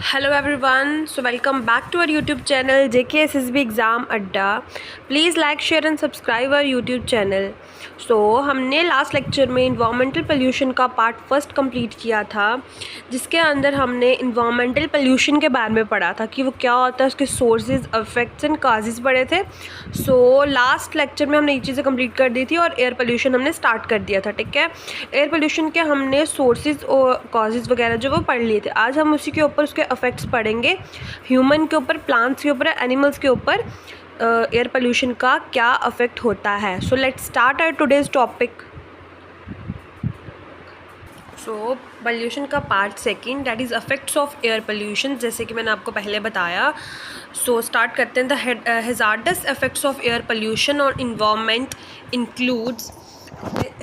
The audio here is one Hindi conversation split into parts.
Hello everyone, so welcome back to our YouTube channel JKSSB exam Adda. Please like share and subscribe our YouTube channel. So हमने लास्ट लेक्चर में इन्वामेंटल पोल्यूशन का पार्ट फर्स्ट कंप्लीट किया था, जिसके अंदर हमने इन्वामेंटल पोल्यूशन के बारे में पढ़ा था कि वो क्या होता है, उसके सोर्सेज, इफेक्ट्स एंड काजेज़ पढ़े थे। सो लास्ट लेक्चर में हमने ये चीज़ें कंप्लीट कर दी थी और एयर पोल्यूशन हमने स्टार्ट कर दिया था। ठीक है, एयर पोल्यूशन के हमने सोर्सेज और काजेज़ वगैरह जो वो पढ़ लिए थे। आज हम उसी के ऊपर उसके इफेक्ट्स पढ़ेंगे, ह्यूमन के ऊपर, प्लांट्स के ऊपर, एनिमल्स के ऊपर एयर पोल्यूशन का क्या इफेक्ट होता है। So let's start our today's topic. So pollution का part second, that is effects of air pollution, जैसे कि मैंने आपको पहले बताया। सो स्टार्ट करते हैं। The hazardous effects of air pollution और environment includes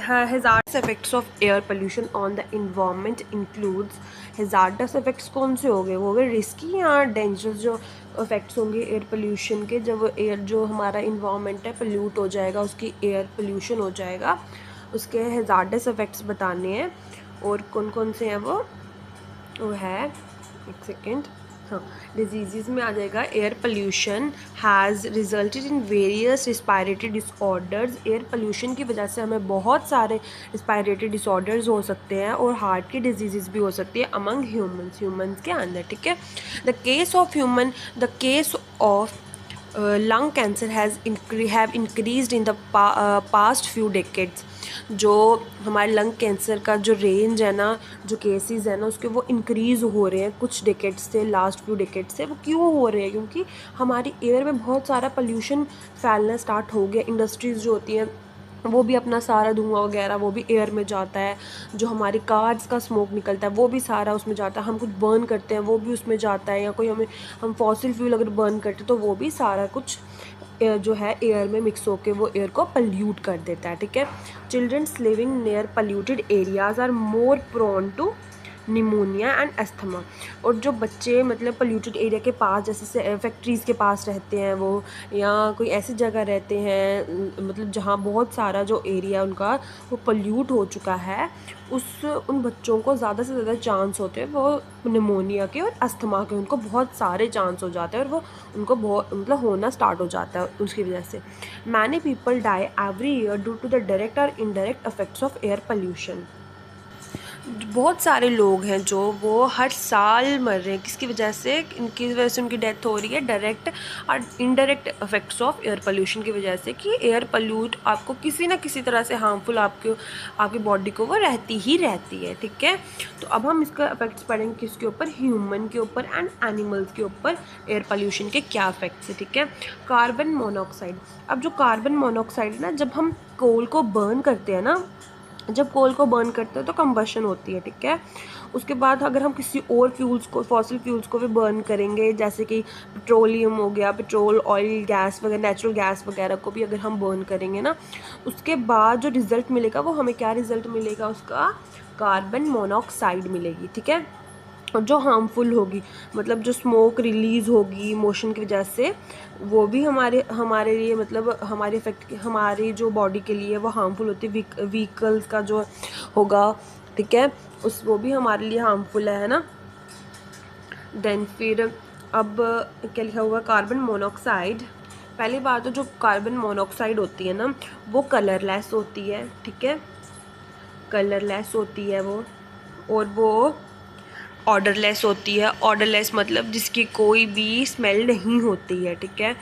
hazardous effects of air pollution on the environment includes। hazardous effects कौन से हो गए? वो हो गए रिस्की या डेंजरस जो इफेक्ट्स होंगे एयर पोल्यूशन के, जब एयर जो हमारा इन्वायरमेंट है पोल्यूट हो जाएगा, उसकी एयर पोल्यूशन हो जाएगा, उसके hazardous effects बताने हैं। और कौन कौन से हैं वो है, एक सेकेंड, हाँ, डिजीज़ में आ जाएगा। Air pollution has resulted in various respiratory disorders. Air pollution की वजह से हमें बहुत सारे रिस्पायरेटरी डिसऑर्डर्स हो सकते हैं और हार्ट की डिजीज़ भी हो सकती है अमंग ह्यूमंस के अंदर। ठीक है, the case of lung cancer have increased in the past few decades. जो हमारे लंग कैंसर का जो रेंज है ना, जो केसेस है ना, उसके वो इंक्रीज़ हो रहे हैं कुछ डेकेड्स से, लास्ट फ्यू डेकेड्स से। वो क्यों हो रहे हैं? क्योंकि हमारी एयर में बहुत सारा पोल्यूशन फैलना स्टार्ट हो गया। इंडस्ट्रीज़ जो होती हैं वो भी अपना सारा धुआं वगैरह वो भी एयर में जाता है। जो हमारी कार्स का स्मोक निकलता है वो भी सारा उसमें जाता है। हम कुछ बर्न करते हैं वो भी उसमें जाता है, या कोई हम फॉसिल फ्यूल अगर बर्न करते हैं तो वो भी सारा कुछ जो है एयर में मिक्स होकर वो एयर को पल्यूट कर देता है। ठीक है, childrens living near polluted areas are more prone to pneumonia and asthma. और जो बच्चे मतलब पोल्यूटेड एरिया के पास, जैसे फैक्ट्रीज़ के पास रहते हैं वो, या कोई ऐसी जगह रहते हैं मतलब जहाँ बहुत सारा जो एरिया उनका वो पोल्यूट हो चुका है, उन बच्चों को ज़्यादा से ज़्यादा चांस होते हैं वो निमोनिया के और अस्थमा के। उनको बहुत सारे चांस हो जाते हैं और वो उनको बहुत मतलब होना स्टार्ट हो जाता है उसकी वजह से। Many people die every year due to the direct और indirect effects of air pollution. बहुत सारे लोग हैं जो वो हर साल मर रहे हैं, किसकी वजह से? इनकी वजह से उनकी डेथ हो रही है, डायरेक्ट और indirect effects of air pollution की वजह से। कि एयर पोल्यूट आपको किसी ना किसी तरह से हार्मफुल आपकी बॉडी को वो रहती ही रहती है। ठीक है, तो अब हम इसका इफेक्ट्स पढ़ेंगे किसके ऊपर? ह्यूमन के ऊपर एंड एनिमल्स के ऊपर एयर पोल्यूशन के क्या इफेक्ट्स है। ठीक है, कार्बन मोनोऑक्साइड। अब जो कार्बन मोनोऑक्साइड है ना, जब हम कोल को बर्न करते हैं ना, जब कोल को बर्न करते हैं तो कंबशन होती है। ठीक है, उसके बाद अगर हम किसी और फ्यूल्स को, फॉसिल फ्यूल्स को भी बर्न करेंगे, जैसे कि पेट्रोलियम हो गया, पेट्रोल, ऑयल, गैस वगैरह, नेचुरल गैस वगैरह को भी अगर हम बर्न करेंगे ना, उसके बाद जो रिज़ल्ट मिलेगा वो हमें क्या रिज़ल्ट मिलेगा? उसका कार्बन मोनोऑक्साइड मिलेगी। ठीक है, और जो हार्मफुल होगी, मतलब जो स्मोक रिलीज़ होगी मोशन की वजह से, वो भी हमारे लिए मतलब हमारी जो बॉडी के लिए वो हार्मफुल होती है। व्हीकल्स का जो होगा, ठीक है, वो भी हमारे लिए हार्मफुल है ना। देन फिर अब क्या लिखा हुआ? Carbon monoxide. पहली बात तो जो कार्बन मोनोऑक्साइड होती है ना, वो कलरलेस होती है। ठीक है, कलरलेस होती है वो, और वो ऑर्डरलेस होती है। ऑर्डरलेस मतलब जिसकी कोई भी स्मेल नहीं होती है। ठीक है,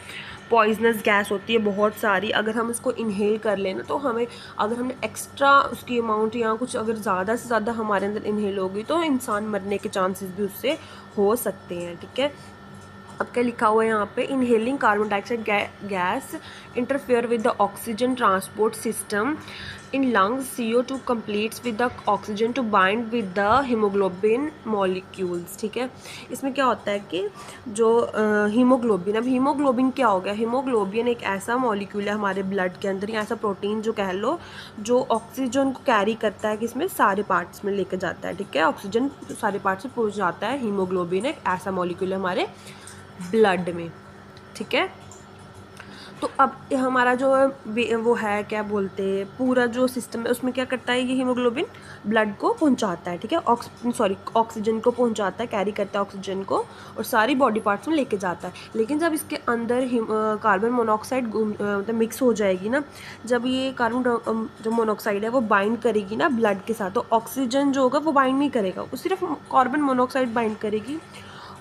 पॉइजनस गैस होती है बहुत सारी। अगर हम इसको इनहेल कर लेना तो हमें, अगर हमने एक्स्ट्रा उसकी अमाउंट या कुछ अगर ज़्यादा से ज़्यादा हमारे अंदर इनहेल होगी तो इंसान मरने के चांसेस भी उससे हो सकते हैं। ठीक है, अब क्या लिखा हुआ है यहाँ पे? Inhaling carbon dioxide gas interfere with the oxygen transport system in lungs. CO2 completes with the oxygen to bind with the hemoglobin molecules। ठीक है, इसमें क्या होता है कि जो हीमोग्लोबिन, अब हीमोग्लोबिन क्या हो गया? हीमोग्लोबिन एक ऐसा मॉलिक्यूल है हमारे ब्लड के अंदर, या ऐसा प्रोटीन जो कह लो, जो ऑक्सीजन को कैरी करता है, कि इसमें सारे पार्ट्स में लेकर जाता है। ठीक है, ऑक्सीजन सारे पार्ट्स में पहुँच जाता है। हीमोग्लोबिन एक ऐसा मॉलिक्यूल है हमारे ब्लड में। ठीक है, तो अब हमारा जो वो है क्या बोलते हैं, पूरा जो सिस्टम है उसमें क्या करता है, ये हीमोग्लोबिन ब्लड को पहुंचाता है, ठीक है, ऑक्सीजन को पहुंचाता है, कैरी करता है ऑक्सीजन को और सारी बॉडी पार्ट्स में लेके जाता है। लेकिन जब इसके अंदर कार्बन मोनोऑक्साइड मतलब मिक्स हो जाएगी ना, जब ये कार्बन जो मोनोऑक्साइड है वो बाइंड करेगी ना ब्लड के साथ, तो ऑक्सीजन जो होगा वो बाइंड नहीं करेगा, वो सिर्फ कार्बन मोनोऑक्साइड बाइंड करेगी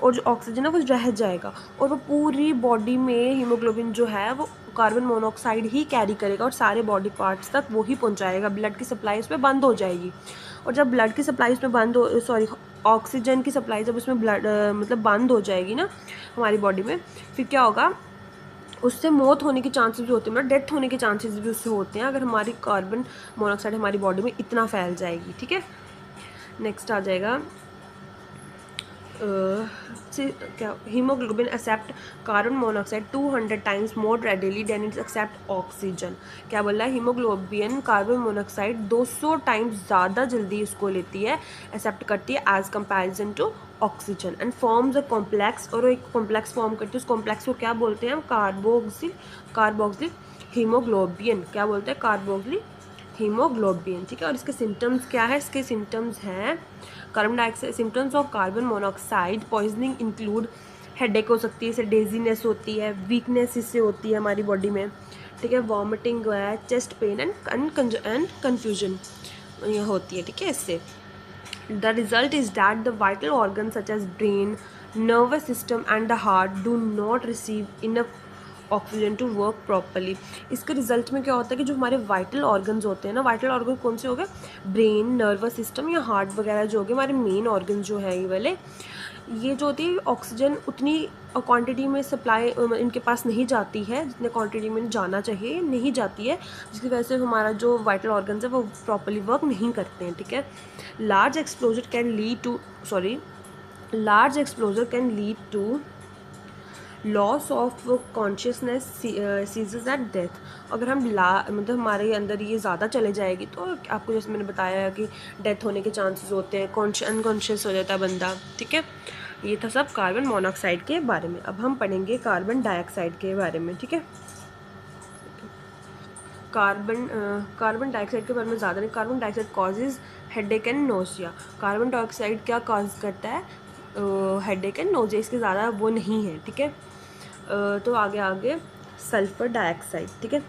और जो ऑक्सीजन है वो रह जाएगा, और वो पूरी बॉडी में हीमोग्लोबिन जो है वो कार्बन मोनोऑक्साइड ही कैरी करेगा और सारे बॉडी पार्ट्स तक वो ही पहुंचाएगा। ब्लड की सप्लाई उसमें बंद हो जाएगी, और जब ब्लड की सप्लाई उसमें बंद हो, सॉरी, ऑक्सीजन की सप्लाई जब उसमें ब्लड मतलब बंद हो जाएगी ना हमारी बॉडी में, फिर क्या होगा, उससे मौत होने के चांसेस भी होते हैं, मतलब डेथ होने के चांसेस भी उससे होते हैं अगर हमारी कार्बन मोनोऑक्साइड हमारी बॉडी में इतना फैल जाएगी, ठीक है। नेक्स्ट आ जाएगा क्या, haemoglobin accept carbon monoxide 200 times more readily than its accept oxygen. क्या बोल रहा है, हीमोग्लोबिन कार्बन मोनोऑक्साइड 200 टाइम्स ज़्यादा जल्दी इसको लेती है, एक्सेप्ट करती है as comparison to oxygen, and forms a complex, और एक कॉम्प्लेक्स फॉर्म करती है, उस कॉम्प्लेक्स को क्या बोलते हैं हम, कार्बोक्सिल हीमोग्लोबिन, क्या बोलते हैं, कार्बोक्सिल हीमोग्लोबिन, ठीक है। और इसके सिम्टम्स क्या है, इसके सिम्टम्स हैं carbon dioxide, symptoms of carbon monoxide poisoning include headache हो सकती है, इससे डेजीनेस होती है, वीकनेस इससे होती है हमारी बॉडी में, ठीक है, वॉमिटिंग है, चेस्ट पेन एंड कन्फ्यूजन ये होती है, ठीक है इससे। The result is that the vital organ such as brain, nervous system and the heart do not receive enough oxygen to work properly. इसके रिजल्ट में क्या होता है कि जो हमारे वाइटल ऑर्गन्स होते हैं ना, वाइटल ऑर्गन कौन से हो गए, ब्रेन, नर्वस सिस्टम या हार्ट वगैरह जो हो गए, हमारे मेन ऑर्गन जो है ये वाले, ये जो होती है ऑक्सीजन उतनी क्वांटिटी में सप्लाई इनके पास नहीं जाती है, जितने क्वांटिटी में जाना चाहिए नहीं जाती है, जिसकी वजह से हमारा जो वाइटल ऑर्गन्स है वो प्रॉपरली वर्क नहीं करते हैं, ठीक है। Large exposure can lead to loss of consciousness, सीजेस एट डेथ। अगर हम मतलब हमारे अंदर ये ज़्यादा चले जाएगी तो आपको जैसे मैंने बताया कि डेथ होने के चांसेस होते हैं, अनकॉन्शियस हो जाता है बंदा, ठीक है। ये था सब कार्बन मोनोऑक्साइड के बारे में। अब हम पढ़ेंगे कार्बन डाइऑक्साइड के बारे में, ठीक है। कार्बन डाइऑक्साइड के बारे में ज़्यादा नहीं। Carbon dioxide causes headache and nausea. Carbon dioxide क्या कॉज करता है, हेडेक एंड नोजिया, इसके ज़्यादा वो नहीं है, ठीक है। तो आगे सल्फ़र डाइऑक्साइड, ठीक है।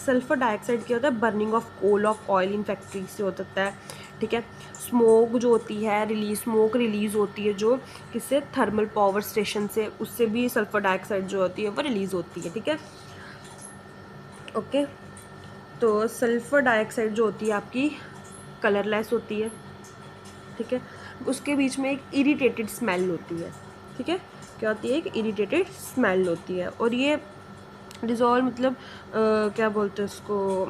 सल्फ़र डाइऑक्साइड क्या होता है, burning of coal of oil in factory से हो सकता है, ठीक है। स्मोक जो होती है, स्मोक रिलीज़ होती है जो किससे, थर्मल पावर स्टेशन से, उससे भी सल्फ़र डाइऑक्साइड जो होती है वो रिलीज़ होती है, ठीक है। ओके, तो सल्फ़र डाइऑक्साइड जो होती है आपकी कलरलेस होती है, ठीक है। उसके बीच में एक इरिटेटेड स्मेल होती है, ठीक है। क्या होती है, एक इरिटेटेड स्मेल होती है, और ये डिज़ोल्व मतलब क्या बोलते हैं उसको,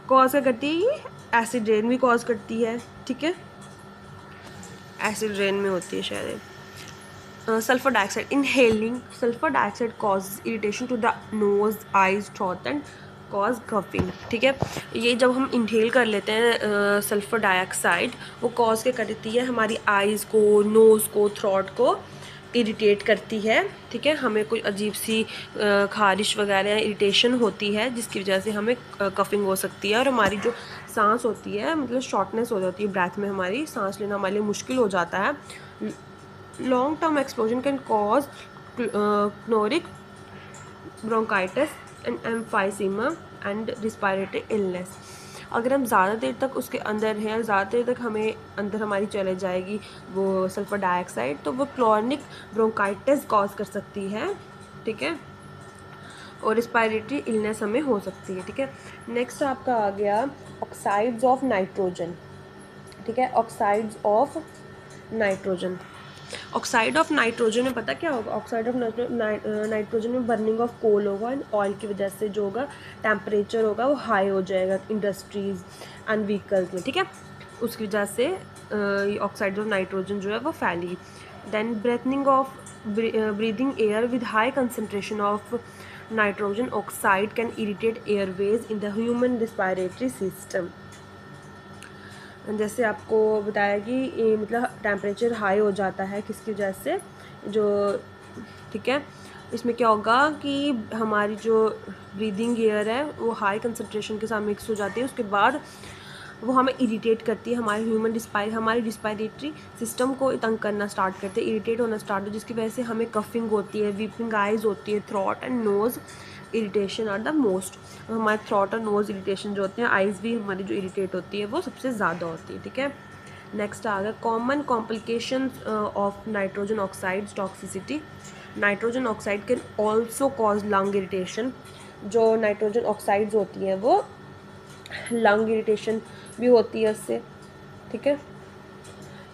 कॉज क्या करती है, ये एसिड रेन भी कॉज करती है, ठीक है, एसिड रेन में होती है शायद। Sulphur dioxide, inhaling sulphur dioxide cause irritation to the nose, eyes, throat and cause coughing, ठीक है। ये जब हम इनहेल कर लेते हैं सल्फर डाइऑक्साइड, वो कॉज क्या करती है, हमारी आइज़ को, नोज़ को, थ्रोट को इरिटेट करती है, ठीक है। हमें कोई अजीब सी खारिश वगैरह इरिटेशन होती है जिसकी वजह से हमें कफिंग हो सकती है, और हमारी जो सांस होती है मतलब शॉर्टनेस हो जाती है ब्रेथ में, हमारी सांस लेना हमारे लिए मुश्किल हो जाता है। Long term exposure can cause chloric bronchitis and emphysema and respiratory illness. अगर हम ज़्यादा देर तक उसके अंदर हैं, ज़्यादा देर तक हमें अंदर हमारी चले जाएगी वो सल्फ़र डाइऑक्साइड, तो वो क्रोनिक ब्रोंकाइटिस कॉज कर सकती है, ठीक है, और रिस्पायरेटरी इलनेस हमें हो सकती है, ठीक है। नेक्स्ट आपका आ गया ऑक्साइड्स ऑफ नाइट्रोजन, ठीक है। Oxides of nitrogen, oxide of nitrogen में पता क्या होगा, ऑक्साइड ऑफ नाइट्रोजन में बर्निंग ऑफ कोल होगा, ऑयल की वजह से जो होगा टेम्परेचर होगा वो हाई हो जाएगा इंडस्ट्रीज़ एंड व्हीकल्स में, ठीक है। उसकी वजह से ऑक्साइड ऑफ नाइट्रोजन जो है वो फैली। Then breathing air with high concentration of nitrogen oxide can irritate airways in the human respiratory system. जैसे आपको बताया कि मतलब टेम्परेचर हाई हो जाता है किसकी वजह से, जो, ठीक है, इसमें क्या होगा कि हमारी जो ब्रीदिंग एयर है वो हाई कंसनट्रेशन के साथ मिक्स हो जाती है, उसके बाद वो हमें इरिटेट करती है, हमारी रिस्पायरेटरी सिस्टम को तंग करना स्टार्ट करते हैं, इरिटेट होना स्टार्ट हो, जिसकी वजह से हमें कफिंग होती है, वीपिंग आइज होती है, throat and nose irritation are the most. हमारे थ्रॉट और नोज़ इरिटेशन जो होते हैं, आइज़ भी हमारी जो इरिटेट होती है वो सबसे ज़्यादा होती है, ठीक है। नेक्स्ट आ गया common complications of nitrogen oxides toxicity. Nitrogen oxide can also cause lung irritation. जो नाइट्रोजन ऑक्साइड्स होती हैं वो लंग इरिटेशन भी होती है उससे, ठीक है,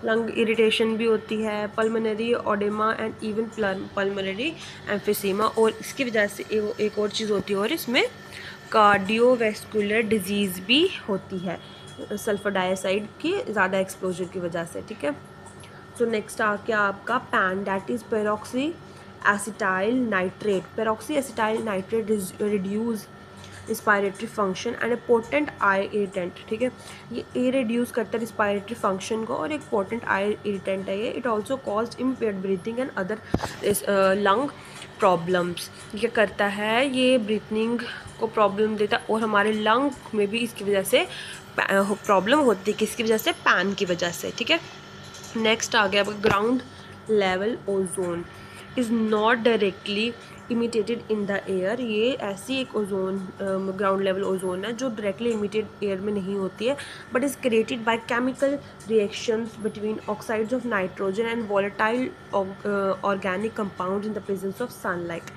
लंग इरिटेशन भी होती है, pulmonary oedema and even pulmonary emphysema, और इसकी वजह से एक और चीज़ होती है, और इसमें कार्डियोवैस्कुलर डिजीज़ भी होती है सल्फर डाइऑक्साइड की ज़्यादा एक्सपोजर की वजह से, ठीक है। तो नेक्स्ट आ गया आपका pan, that is peroxy acetyl nitrate. Peroxy acetyl nitrate reduce respiratory function and A potent I irritant, ठीक है। ये ए रिड्यूस करता है रिस्पायरेटरी फंक्शन को और एक पोटेंट आई इरिटेंट है ये। It also cause impaired breathing and other lung problems. ये करता है, ये ब्रीथिंग को प्रॉब्लम देता है और हमारे लंग में भी इसकी वजह से प्रॉब्लम होती है, किसकी वजह से, पैन की वजह से, ठीक है। नेक्स्ट आ गया ground level ozone is not directly imitated in the air. ये ऐसी एक ओजोन ग्राउंड लेवल ओजोन है जो डायरेक्टली इमिटेड एयर में नहीं होती है, but is created by chemical reactions between oxides of nitrogen and volatile organic compound in the presence of sunlight.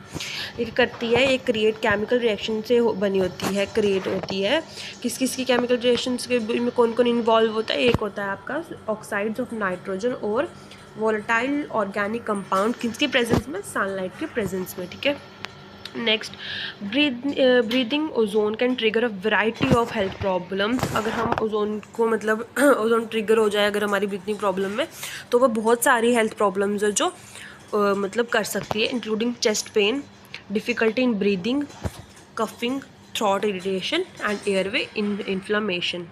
ये करती है, ये क्रिएट केमिकल रिएक्शन से बनी होती है, क्रिएट होती है। किस किस की केमिकल रिएक्शंस के में कौन कौन इन्वॉल्व होता है? एक होता है आपका ऑक्साइड्स ऑफ नाइट्रोजन और वॉलेटाइल ऑर्गेनिक कंपाउंड, किसकी प्रेजेंस में, सनलाइट के प्रेजेंस में, ठीक है। Next, breathing ozone can trigger a variety of health problems. अगर हम ओजोन को मतलब ओजोन ट्रिगर हो जाए अगर हमारी ब्रीदिंग प्रॉब्लम में, तो वह बहुत सारी हेल्थ प्रॉब्लम्स है जो मतलब कर सकती है, including chest pain, difficulty in breathing, coughing, throat irritation and airway inflammation.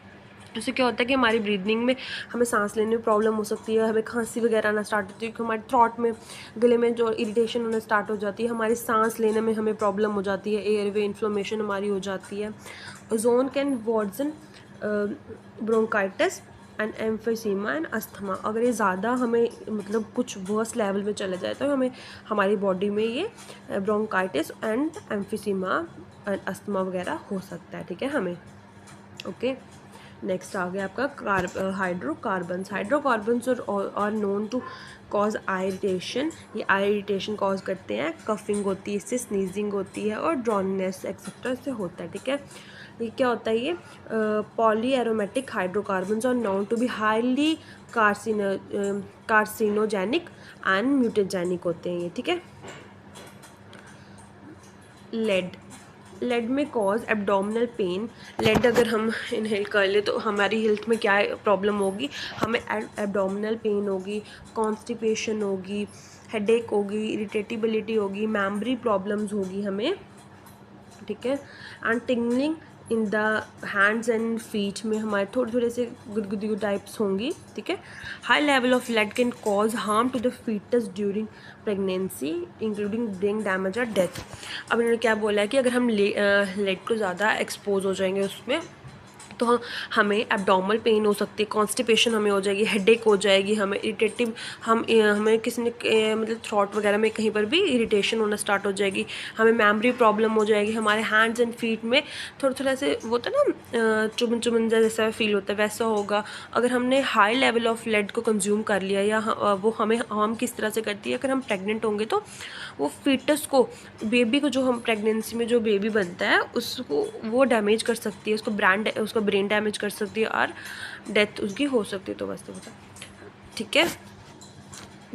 उससे क्या होता है कि हमारी ब्रीदिंग में हमें सांस लेने में प्रॉब्लम हो सकती है, हमें खांसी वगैरह आना स्टार्ट होती है, क्योंकि हमारे थ्रॉट में, गले में जो इरिटेशन होना स्टार्ट हो जाती है, हमारी सांस लेने में हमें प्रॉब्लम हो जाती है, एयरवे इन्फ्लेमेशन हमारी हो जाती है। Ozone can worsen bronchitis and emphysema and asthma. अगर ये ज़्यादा हमें मतलब कुछ वर्स लेवल में चला जाए तो हमें हमारी बॉडी में ये bronchitis and emphysema and asthma वगैरह हो सकता है, ठीक है, हमें, ओके। नेक्स्ट आ गया आपका hydrocarbons. Hydrocarbons are known to cause eye irritation. ये आई इरिटेशन कॉज करते हैं, कफिंग होती है इससे, स्नीजिंग होती है और ड्रॉनेस एक्सेट्रा इससे होता है, ठीक है। ये क्या होता है, ये poly aromatic hydrocarbons are known to be highly carcinogenic and mutagenic होते हैं ये, ठीक है। लेड में कॉज एब्डोमिनल पेन। लेड अगर हम इनहेल कर ले तो हमारी हेल्थ में क्या प्रॉब्लम होगी, हमें एब्डोमिनल पेन होगी, कॉन्स्टिपेशन होगी, हेडेक होगी, इरिटेटिबिलिटी होगी, मेमोरी प्रॉब्लम्स होगी हमें, ठीक है। And tingling in the hands and feet में हमारे थोड़े से गुदगुदी टाइप्स होंगी, ठीक है। High level of lead can cause harm to the foetus during pregnancy including brain damage और डेथ। अब इन्होंने क्या बोला है कि अगर हम लेड को ज़्यादा एक्सपोज हो जाएंगे उसमें तो हमें एब्डोमिनल पेन हो सकती है, कॉन्स्टिपेशन हमें हो जाएगी, हेडेक हो जाएगी, हमें इरिटेटिव हमें किसी ने मतलब थ्रॉट वगैरह में कहीं पर भी इरिटेशन होना स्टार्ट हो जाएगी, हमें मेमोरी प्रॉब्लम हो जाएगी, हमारे हैंड्स एंड फीट में थोड़ा ऐसे वो होता है ना चुभन जैसा फील होता है, वैसा होगा। अगर हमने हाई लेवल ऑफ लेड को कंज्यूम कर लिया या वो हमें हार्म किस तरह से करती है, अगर हम प्रेग्नेंट होंगे तो वो फीटस को, बेबी को, जो हम प्रेगनेंसी में जो बेबी बनता है उसको वो डैमेज कर सकती है, उसका ब्रेन डैमेज कर सकती है और डेथ उसकी हो सकती है, तो बस तो बता, ठीक है।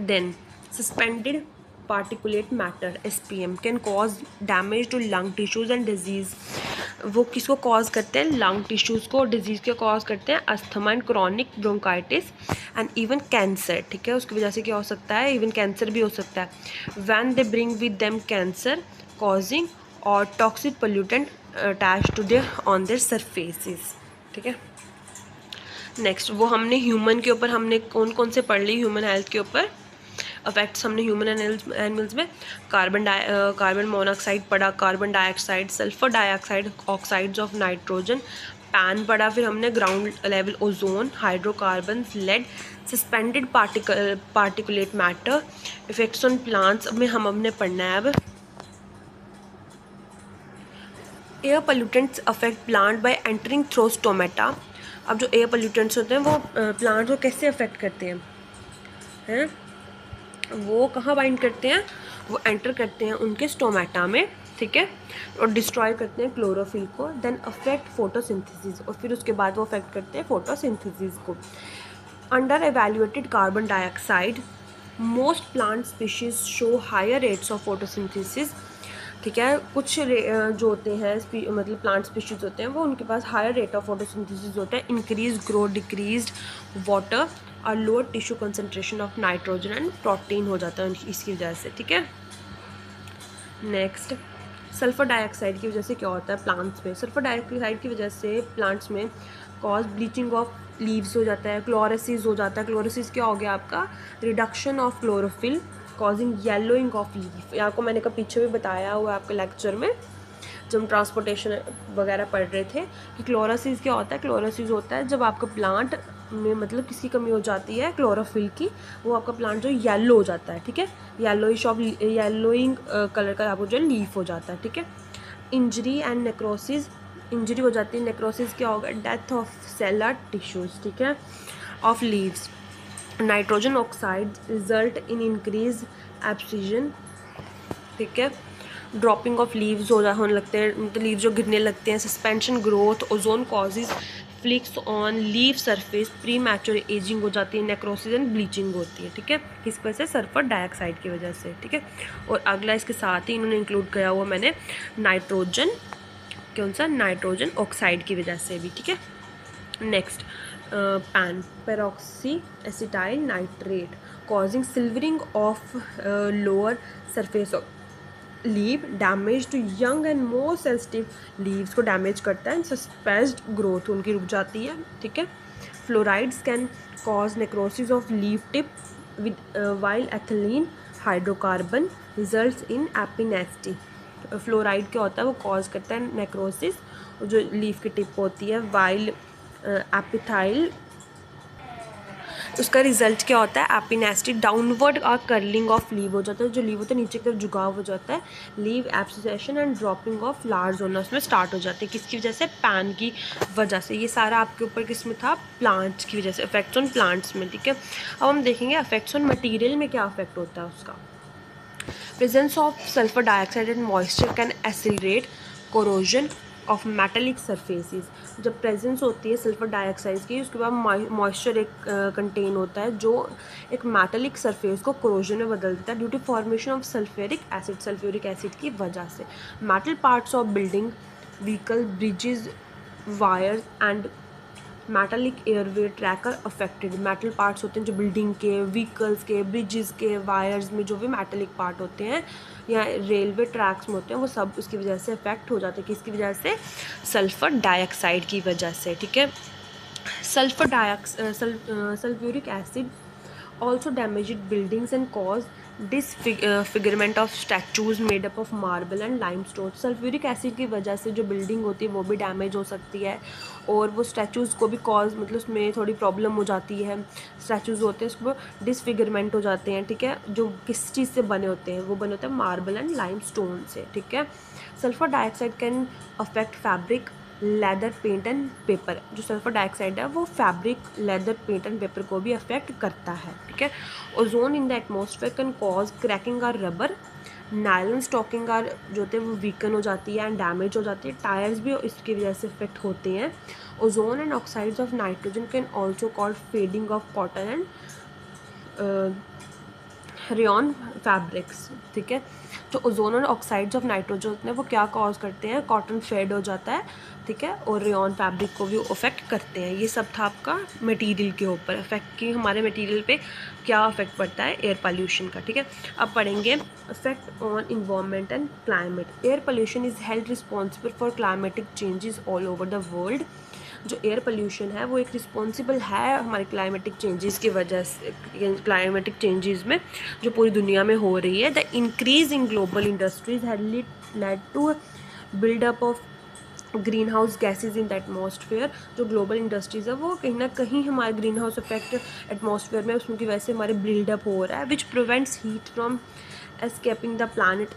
Then suspended particulate matter SPM can cause damage to lung tissues and disease. वो किसको कॉज करते हैं, लंग टिश्यूज़ को, डिजीज़ के कॉज करते हैं, asthma and chronic bronchitis and even cancer, ठीक है। उसकी वजह से क्या हो सकता है, इवन कैंसर भी हो सकता है। When they bring with them cancer causing और toxic pollutant attach to their on their surfaces, ठीक है। नेक्स्ट वो हमने ह्यूमन के ऊपर हमने कौन कौन से पढ़ ली ह्यूमन हेल्थ के ऊपर, अफेक्ट्स हमने ह्यूमन एनिमल्स में कार्बन मोनोऑक्साइड पढ़ा, carbon dioxide, sulphur dioxide, oxides of nitrogen, PAN पढ़ा, फिर हमने ground level ozone, hydrocarbon, lead, suspended particulate matter, effects on plants में हमने पढ़ना है अब। Air pollutants affect plant by entering through stomata. अब जो एयर पोल्यूटेंट्स होते हैं वो प्लांट को कैसे अफेक्ट करते हैं वो कहाँ बाइंड करते हैं, वो एंटर करते हैं उनके स्टोमेटा में, ठीक है, और डिस्ट्रॉय करते हैं क्लोरोफिल को, देन अफेक्ट फोटोसिंथेसिस, और फिर उसके बाद वो अफेक्ट करते हैं फोटोसिंथेसिस को। Under evaluated carbon dioxide most plant species show higher rates of photosynthesis, ठीक है, कुछ जो होते हैं मतलब प्लांट स्पीशीज होते हैं वो उनके पास हायर रेट ऑफ फोटोसिंथेसिस होता है, इंक्रीज ग्रोथ, डिक्रीज वाटर और lower tissue concentration of nitrogen and protein हो जाता है इसकी वजह से, ठीक है। नेक्स्ट, सल्फर डाइऑक्साइड की वजह से क्या होता है प्लांट्स में, सल्फर डाइऑक्साइड की वजह से प्लांट्स में कॉज ब्लीचिंग ऑफ लीव्स हो जाता है, क्लोरोसिस हो जाता है। क्लोरोसिस क्या हो गया आपका, reduction of chlorophyll causing yellowing of leaf. यहाँ को मैंने पीछे भी बताया हुआ आपके लेक्चर में जब हम ट्रांसपोर्टेशन वगैरह पढ़ रहे थे कि क्लोरोसिस क्या होता है। क्लोरोसिस होता है जब आपका प्लांट में मतलब किसकी कमी हो जाती है, क्लोरोफिल की, वो आपका प्लांट जो येलो हो जाता है, ठीक है, येलोइंग कलर का आपको जो लीफ हो जाता है, ठीक है। इंजरी एंड नेक्रोसिस, इंजरी हो जाती है, नेक्रोसिस क्या होगा, डेथ ऑफ सेलर टिश्यूज, ठीक है, of leaves. Nitrogen oxide result in increase abscission, ठीक है, ड्रॉपिंग ऑफ लीव्स होने लगते हैं, मतलब लीव्स जो गिरने लगते हैं। Suspension growth, ozone causes flix on leave surface, pre mature ageing हो जाती है, नेक्रोसिस एंड ब्लीचिंग होती है, ठीक है, किस वजह से, सल्फर डाइऑक्साइड की वजह से, ठीक है। और अगला इसके साथ ही इन्होंने इंक्लूड किया हुआ मैंने नाइट्रोजन, कौन सा, नाइट्रोजन ऑक्साइड की वजह से भी, ठीक है। Next, PAN peroxy acetyl nitrate causing silvering of lower surface of leave, damage to young and more sensitive leaves को डैमेज करता है, सस्पेंस्ड ग्रोथ उनकी रुक जाती है, ठीक है। Fluorides can cause necrosis of leaf tip with while ethylene hydrocarbon results in epinasty. Fluoride क्या होता है, वो कॉज करता है नेक्रोसिस, जो लीफ की टिप होती है वाइल एपिथाइल, उसका रिजल्ट क्या होता है, एपिनेस्टी, डाउनवर्ड और कर्लिंग ऑफ लीव हो जाता है, जो लीव होता है नीचे की तरफ झुकाव हो जाता है, leave abscission and dropping of flowers होना उसमें स्टार्ट हो जाती है, किसकी वजह से, पैन की वजह से। ये सारा आपके ऊपर किस में था, प्लांट्स की वजह से, इफेक्ट्स ऑन प्लांट्स में, ठीक है। अब हम देखेंगे इफेक्ट्स ऑन मटीरियल में क्या इफेक्ट होता है उसका। Presence of sulphur dioxide and moisture can accelerate corrosion of metallic surfaces. जब प्रेजेंस होती है सल्फर डाइऑक्साइड की, उसके बाद मॉइस्चर एक कंटेन होता है जो एक मेटालिक सरफेस को कोरोजन में बदल देता है due to formation of sulphuric acid की वजह से। Metal parts of building, vehicle, bridges, wires and metallic airway tracker affected. Metal parts होते हैं जो बिल्डिंग के, व्हीकल्स के, ब्रिजेस के, वायर्स में जो भी मेटालिक पार्ट होते हैं या रेलवे ट्रैक्स में होते हैं, वो सब उसकी वजह से अफेक्ट हो जाते हैं, किसकी वजह से, सल्फर डाइऑक्साइड की वजह से, ठीक है। Sulphuric acid also damaged buildings and cause disfigurement of statues made up of marble and limestone। Sulphuric acid की वजह से जो बिल्डिंग होती है वो भी डैमेज हो सकती है, और वो स्टैचूज़ को भी कॉज मतलब उसमें थोड़ी प्रॉब्लम हो जाती है। स्टैचूज़ होते हैं उसको डिसफिगरमेंट हो जाते हैं, ठीक है, जो किस चीज़ से बने होते हैं, वो बने होते हैं मार्बल एंड लाइमस्टोन से, ठीक है। Sulphur dioxide can affect fabric, leather, paint and paper. जो सल्फर डाइऑक्साइड है वो fabric, leather, paint and paper को भी अफेक्ट करता है, ठीक है। Ozone in the atmosphere can cause cracking or rubber, nylon stocking or जो होते हैं वो वीकन हो जाती है एंड डैमेज हो जाती है, टायर्स भी इसकी वजह से इफेक्ट होते हैं। Ozone and oxides of nitrogen can also cause fading of cotton and rayon fabrics, ठीक है। तो ओजोन और ऑक्साइड्स ऑफ नाइट्रोजन होते हैं वो क्या कॉज करते हैं, कॉटन फेड हो जाता है, ठीक है, और रेयॉन फैब्रिक को भी अफेक्ट करते हैं। ये सब था आपका मटेरियल के ऊपर इफेक्ट कि हमारे मटेरियल पे क्या इफेक्ट पड़ता है एयर पोल्यूशन का, ठीक है। अब पढ़ेंगे effect on environment and climate. Air pollution is held responsible for climatic changes all over the world. जो एयर पोल्यूशन है वो एक रिस्पॉन्सिबल है हमारे क्लाइमेटिक चेंजेस की वजह से, क्लाइमेटिक चेंजेस में जो पूरी दुनिया में हो रही है। The increase in global industries had led to buildup of greenhouse gases in the atmosphere. जो ग्लोबल इंडस्ट्रीज़ है वो कहीं ना कहीं हमारे ग्रीन हाउस इफेक्ट एटमॉस्फेयर में उसकी वजह से हमारे बिल्डअप हो रहा है, which prevents heat from escaping the planet.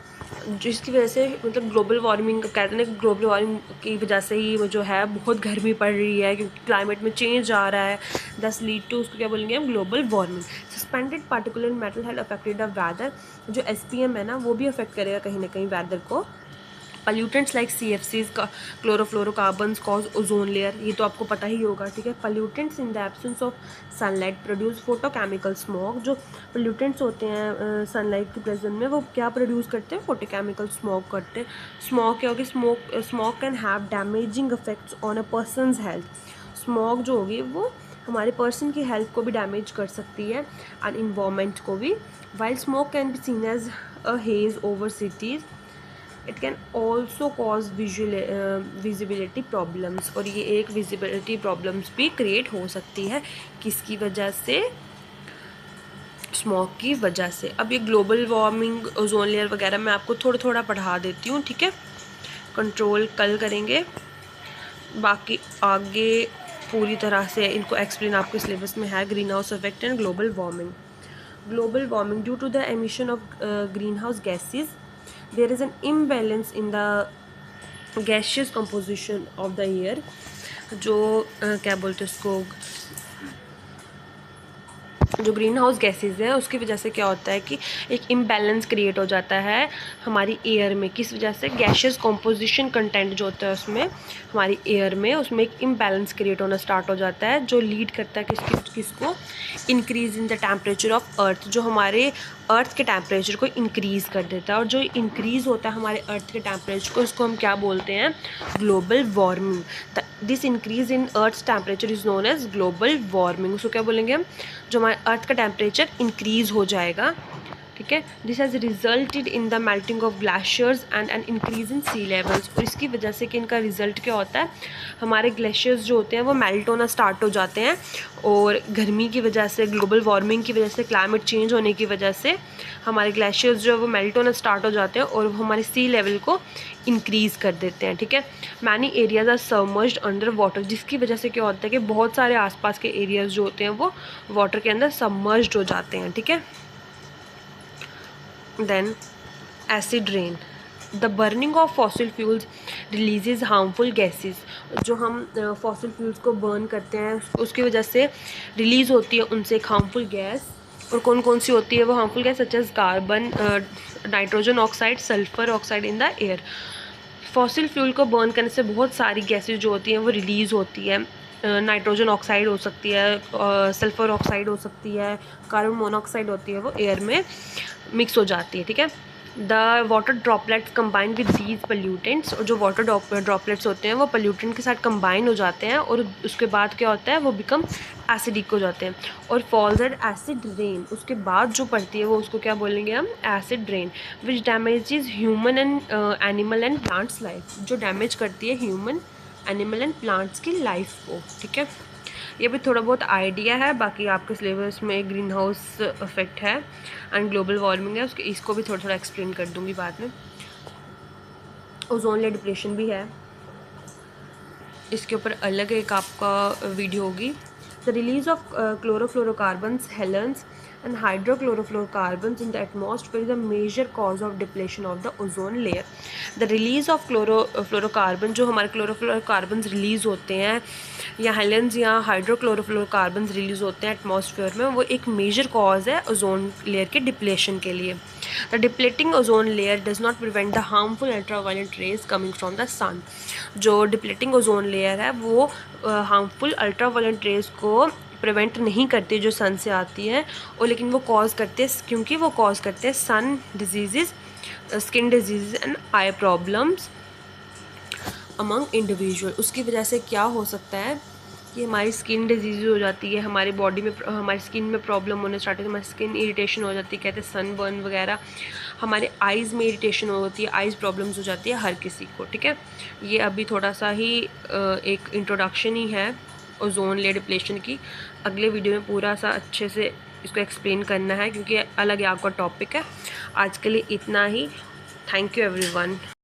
जिसकी वजह से मतलब ग्लोबल वार्मिंग कहते हैं, ग्लोबल वार्मिंग की वजह से ही वो जो है बहुत गर्मी पड़ रही है, क्योंकि क्लाइमेट में चेंज आ रहा है, दस लीड टू उसको क्या बोलेंगे हम, global warming. Suspended particular metal had affected the weather. जो SPM है ना वो भी अफेक्ट करेगा कहीं ना कहीं वेदर को। पल्यूटेंट्स लाइक CFCs का क्लोरोफ्लोरोकार्बन्स कॉज ओजोन लेयर, ये तो आपको पता ही होगा, ठीक है। Pollutants in the absence of sunlight produce photochemical smog. जो पल्यूटेंट्स होते हैं सनलाइट के प्रेजेंट में वो क्या प्रोड्यूस करते हैं, फोटोकेमिकल स्मॉग करते हैं। स्मॉग क्या होगी, smog can have damaging effects on a person's health. Smog जो होगी वो हमारे पर्सन की हेल्थ को भी डैमेज कर सकती है एंड इन्वायरमेंट को भी। While smoke can be seen as a haze over cities, it can also cause visibility problems. और ये एक विजिबिलिटी प्रॉब्लम्स भी क्रिएट हो सकती है, किसकी वजह से, स्मॉग की वजह से। अब ये ग्लोबल वार्मिंग, ओजोन लेयर वगैरह मैं आपको थोड़ा थोड़ा पढ़ा देती हूँ, ठीक है। कंट्रोल कल करेंगे, बाकी आगे पूरी तरह से इनको एक्सप्लेन आपके सिलेबस में है। Greenhouse effect and global warming. Global warming due to the emission of greenhouse gases, there is an imbalance in the gaseous composition of the air। जो क्या बोलते हैं उसको, जो ग्रीन हाउस गैसेज है उसकी वजह से क्या होता है कि एक इम्बैलेंस क्रिएट हो जाता है हमारी एयर में। किस वजह से, गैशियस कॉम्पोजिशन कंटेंट जो होता है उसमें, हमारी एयर में, उसमें एक इम्बैलेंस क्रिएट होना स्टार्ट हो जाता है, जो लीड करता है किसको, increase in the temperature of earth. जो हमारे अर्थ के टेम्परेचर को इंक्रीज़ कर देता है, और जो इंक्रीज़ होता है हमारे अर्थ के टेम्परेचर को, इसको हम क्या बोलते हैं, global warming. This increase in earth temperature is known as global warming. उसको क्या बोलेंगे हम, जो हमारे अर्थ का टेम्परेचर इंक्रीज़ हो जाएगा, ठीक है। This has resulted in the melting of glaciers and an increase in sea levels. और इसकी वजह से कि इनका रिजल्ट क्या होता है, हमारे ग्लेशियर्स जो होते हैं वो मेल्ट होना स्टार्ट हो जाते हैं, और गर्मी की वजह से, ग्लोबल वार्मिंग की वजह से, क्लाइमेट चेंज होने की वजह से हमारे ग्लेशियर्स जो है वो मेल्ट होना स्टार्ट हो जाते हैं और वो हमारे सी लेवल को इंक्रीज़ कर देते हैं, ठीक है। Many areas are submerged under water, जिसकी वजह से क्या होता है कि बहुत सारे आसपास के एरियाज़ जो होते हैं वो वाटर के अंदर सबमर्ज्ड हो जाते हैं, ठीक है। Then acid rain, the burning of fossil fuels releases harmful gases। जो हम फॉसिल फ्यूल्स को बर्न करते हैं उसकी वजह से रिलीज़ होती है उनसे एक हार्मफुल गैस। और कौन कौन सी होती है वो harmful gas, such as carbon, nitrogen oxide, sulphur oxide in the air. Fossil fuel को बर्न करने से बहुत सारी गैसेज जो होती हैं वो रिलीज़ होती है। नाइट्रोजन ऑक्साइड हो सकती है, सल्फ़र ऑक्साइड हो सकती है, कार्बन मोनोऑक्साइड होती है, वो एयर में मिक्स हो जाती है, ठीक है। The water droplets combine with these pollutants, और जो वाटर ड्रॉपलेट्स होते हैं वो पोल्यूटेंट के साथ कंबाइन हो जाते हैं, और उसके बाद क्या होता है, वो बिकम एसिडिक हो जाते हैं और फॉल्स एट एसिड रेन। उसके बाद जो पड़ती है वो उसको क्या बोलेंगे हम, acid rain, which damages human and animal and plants life. जो डैमेज करती है ह्यूमन, एनिमल एंड प्लांट्स की लाइफ को, ठीक है। ये भी थोड़ा बहुत आइडिया है, बाकी आपके सिलेबस में ग्रीन हाउस इफेक्ट है एंड ग्लोबल वार्मिंग है, इसको भी थोड़ा थोड़ा एक्सप्लेन कर दूंगी बाद में। ओजोन लेयर डिप्रेशन भी है, इसके ऊपर अलग एक आपका वीडियो होगी। The release of chlorofluorocarbons, Helens and hydrochlorofluorocarbons in the atmosphere is a major cause of depletion of the ozone layer। The release of chlorofluorocarbon, जो हमारे क्लोरोफ्लोरोकार्बन्स रिलीज़ होते हैं या हेलेंस या हाइड्रोक्लोरोफ्लोरोकार्बन्स रिलीज़ होते हैं एटमॉस्फेयर में, वो एक मेजर कॉज है ओजोन लेयर के डिप्लेशन के लिए। The depleting ozone layer does not prevent the harmful ultraviolet rays coming from the sun. जो डिप्लेटिंग ओजोन लेयर है वो हार्मफुल अल्ट्रावायलेट रेज को प्रिवेंट नहीं करती जो सन से आती है, और लेकिन वो कॉज करते हैं, क्योंकि वो कॉज करते हैं sun disease, skin disease and eye problems among individual. उसकी वजह से क्या हो सकता है कि हमारी स्किन डिजीज़ हो जाती है, हमारी बॉडी में, हमारी स्किन में प्रॉब्लम होने स्टार्ट होती है, हमारी स्किन इरिटेशन हो जाती है, कहते हैं सनबर्न वगैरह, हमारे आइज़ में इरिटेशन होती है, आइज़ प्रॉब्लम्स हो जाती है हर किसी को, ठीक है। ये अभी थोड़ा सा ही एक इंट्रोडक्शन ही है ओजोन लेयर डिप्लेशन की। अगले वीडियो में पूरा सा अच्छे से इसको एक्सप्लेन करना है क्योंकि अलग ही आपका टॉपिक है। आज के लिए इतना ही। Thank you everyone.